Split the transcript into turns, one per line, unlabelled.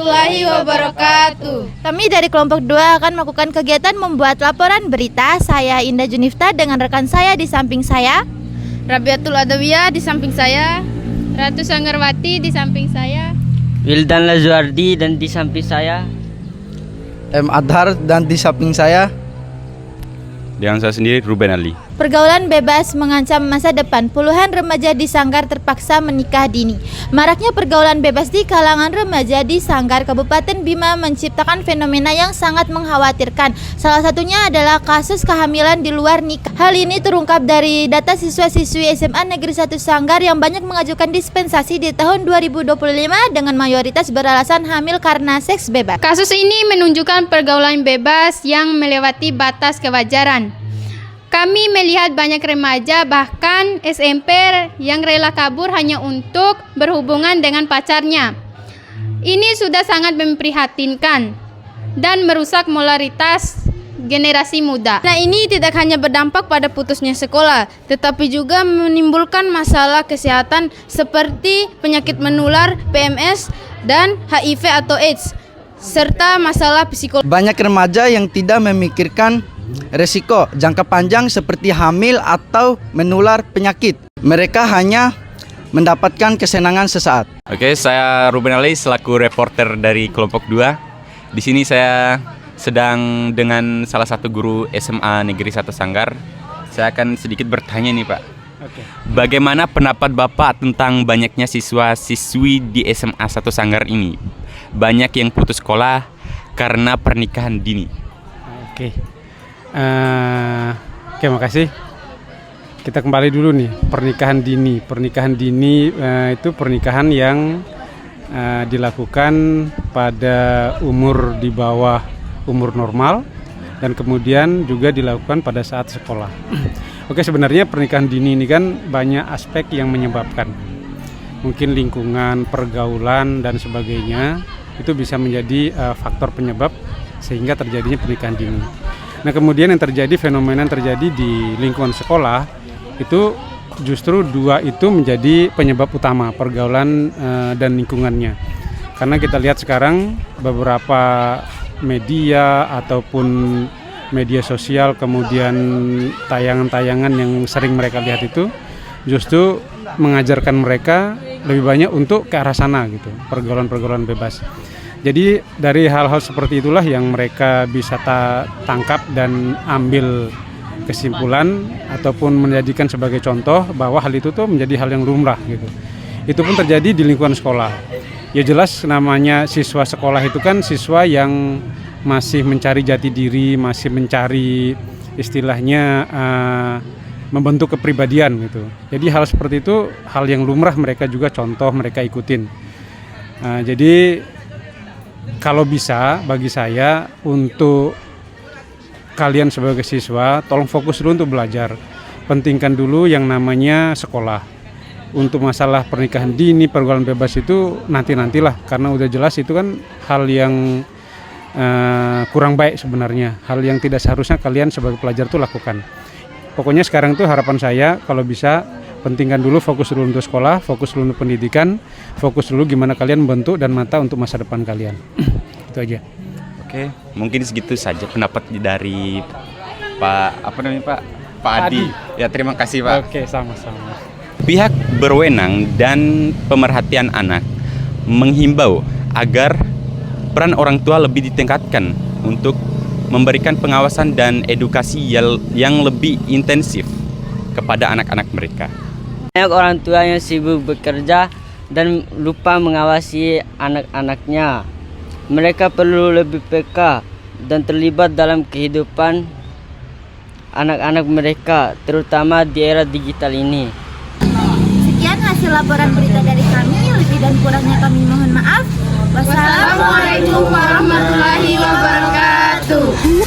warahmatullahi wabarakatuh.
Kami dari kelompok 2 akan melakukan kegiatan membuat laporan berita. Saya Indah Junifta dengan rekan saya di samping saya,
Rabiatul Adawiyah di samping saya, Ratu Sanggarwati di samping saya,
Wildan Lazuardi dan di samping saya,
M. Adhar dan di samping saya.
Dengan saya sendiri Ruben Ali.
Pergaulan bebas mengancam masa depan. Puluhan remaja di Sanggar terpaksa menikah dini. Maraknya pergaulan bebas di kalangan remaja di Sanggar Kabupaten Bima menciptakan fenomena yang sangat mengkhawatirkan. Salah satunya adalah kasus kehamilan di luar nikah. Hal ini terungkap dari data siswa-siswi SMA Negeri 1 Sanggar yang banyak mengajukan dispensasi di tahun 2025 dengan mayoritas beralasan hamil karena seks bebas.
Kasus ini menunjukkan pergaulan bebas yang melewati batas kewajaran. Kami melihat banyak remaja bahkan SMP yang rela kabur hanya untuk berhubungan dengan pacarnya. Ini sudah sangat memprihatinkan dan merusak moralitas generasi muda. Nah, ini tidak hanya berdampak pada putusnya sekolah, tetapi juga menimbulkan masalah kesehatan seperti penyakit menular, PMS, dan HIV atau AIDS, serta masalah psikologis.
Banyak remaja yang tidak memikirkan resiko jangka panjang seperti hamil atau menular penyakit. Mereka hanya mendapatkan kesenangan sesaat.
Oke, saya Ruben Ali selaku reporter dari kelompok 2. Di sini saya sedang dengan salah satu guru SMA Negeri 1 Sanggar. Saya akan sedikit bertanya nih, Pak. Bagaimana pendapat Bapak tentang banyaknya siswa-siswi di SMA 1 Sanggar ini? Banyak yang putus sekolah karena pernikahan dini.
Oke, makasih. Kita kembali dulu nih, pernikahan dini. Pernikahan dini itu pernikahan yang dilakukan pada umur di bawah umur normal dan kemudian juga dilakukan pada saat sekolah. Oke, sebenarnya pernikahan dini ini kan banyak aspek yang menyebabkan. Mungkin lingkungan, pergaulan dan sebagainya itu bisa menjadi faktor penyebab sehingga terjadinya pernikahan dini. Nah, kemudian yang terjadi, fenomena yang terjadi di lingkungan sekolah itu justru dua itu menjadi penyebab utama, pergaulan dan lingkungannya. Karena kita lihat sekarang beberapa media ataupun media sosial, kemudian tayangan-tayangan yang sering mereka lihat itu justru mengajarkan mereka lebih banyak untuk ke arah sana gitu, pergaulan-pergaulan bebas. Jadi dari hal-hal seperti itulah yang mereka bisa tangkap dan ambil kesimpulan ataupun menjadikan sebagai contoh bahwa hal itu tuh menjadi hal yang lumrah gitu. Itu pun terjadi di lingkungan sekolah. Ya jelas namanya siswa sekolah itu kan siswa yang masih mencari jati diri, masih mencari istilahnya membentuk kepribadian gitu. Jadi hal seperti itu hal yang lumrah mereka juga contoh, mereka ikutin. Jadi kalau bisa bagi saya untuk kalian sebagai siswa tolong fokus dulu untuk belajar. Pentingkan dulu yang namanya sekolah. Untuk masalah pernikahan dini, pergaulan bebas itu nantilah karena udah jelas itu kan hal yang kurang baik sebenarnya. Hal yang tidak seharusnya kalian sebagai pelajar tuh lakukan. Pokoknya sekarang tuh harapan saya kalau bisa pentingkan dulu, fokus dulu untuk sekolah, fokus dulu untuk pendidikan, fokus dulu gimana kalian membentuk dan mata untuk masa depan kalian. Itu aja.
Oke, mungkin segitu saja pendapat dari Pak Adi. Ya, terima kasih, Pak.
Oke, sama-sama.
Pihak berwenang dan pemerhatian anak menghimbau agar peran orang tua lebih ditingkatkan untuk memberikan pengawasan dan edukasi yang lebih intensif kepada anak-anak mereka.
banyak orang tua yang sibuk bekerja dan lupa mengawasi anak-anaknya. Mereka perlu lebih peka dan terlibat dalam kehidupan anak-anak mereka, terutama di era digital ini.
Sekian hasil laporan berita dari kami. Lebih dan kurangnya kami mohon maaf. Wassalamualaikum warahmatullahi wabarakatuh.